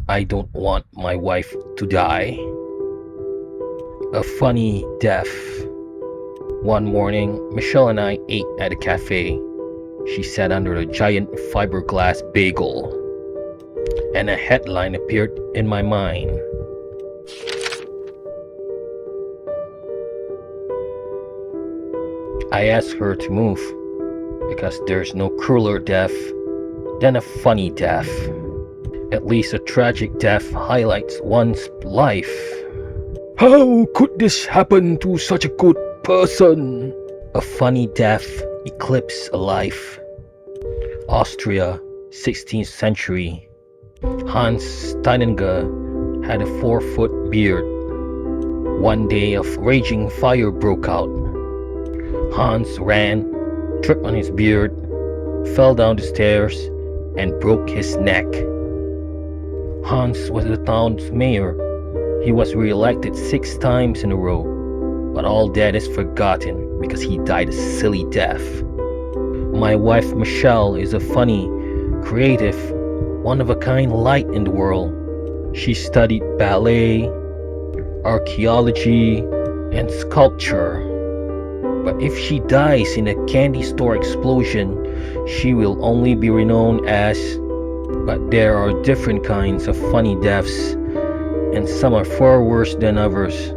I don't want my wife to die. A funny death. One morning, Michelle and I ate at a cafe. She sat under a giant fiberglass bagel, and a headline appeared in my mind. I asked her to move because there's no crueler death than a funny death. At least a tragic death highlights one's life. How could this happen to such a good person? A funny death eclipses a life. Austria, 16th century. Hans Steininger had a 4-foot beard. One day a raging fire broke out. Hans ran, tripped on his beard, fell down the stairs, and broke his neck. Hans was the town's mayor. He was re-elected 6 times in a row, but all that is forgotten because he died a silly death. My wife Michelle is a funny, creative, one-of-a-kind light in the world. She studied ballet, archaeology, and sculpture. But if she dies in a candy store explosion, she will only be renowned as... But there are different kinds of funny deaths, and some are far worse than others.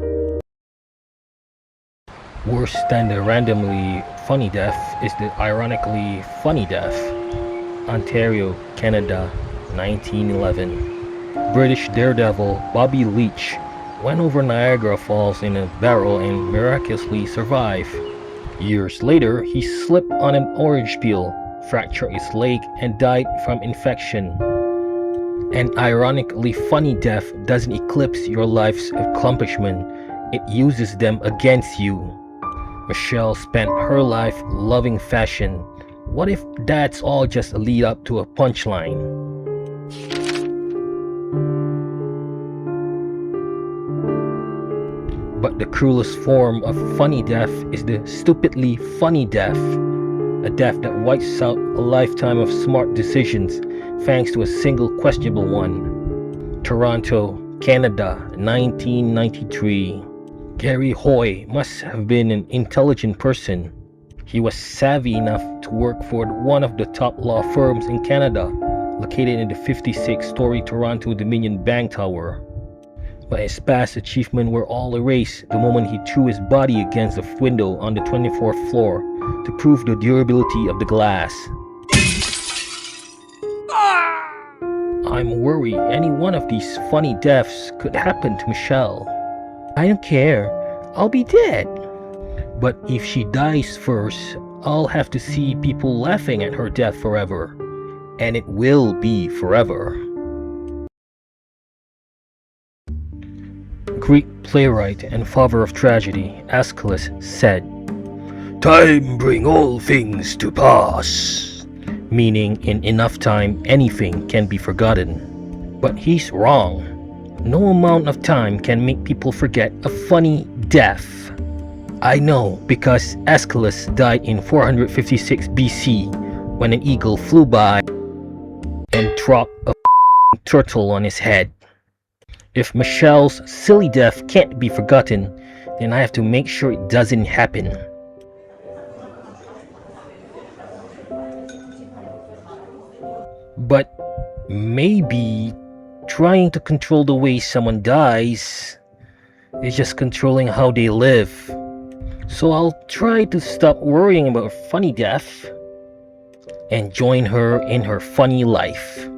Worse than the randomly funny death is the ironically funny death. Ontario, Canada, 1911. British daredevil Bobby Leach went over Niagara Falls in a barrel and miraculously survived. Years later, he slipped on an orange peel, fractured his leg, and died from infection. An ironically funny death doesn't eclipse your life's accomplishment, it uses them against you. Michelle spent her life loving fashion. What if that's all just a lead up to a punchline? But the cruelest form of funny death is the stupidly funny death. A death that wipes out a lifetime of smart decisions thanks to a single questionable one. Toronto, Canada, 1993. Gary Hoy must have been an intelligent person. He was savvy enough to work for one of the top law firms in Canada, located in the 56-story Toronto Dominion Bank Tower. But his past achievements were all erased the moment he threw his body against the window on the 24th floor to prove the durability of the glass. I'm worried any one of these funny deaths could happen to Michelle. I don't care, I'll be dead. But if she dies first, I'll have to see people laughing at her death forever. And it will be forever. Greek playwright and father of tragedy, Aeschylus, said, "Time bring all things to pass," meaning in enough time anything can be forgotten. But he's wrong. No amount of time can make people forget a funny death. I know because Aeschylus died in 456 BC when an eagle flew by and dropped a turtle on his head. If Michelle's silly death can't be forgotten, then I have to make sure it doesn't happen. But maybe trying to control the way someone dies is just controlling how they live. So I'll try to stop worrying about a funny death and join her in her funny life.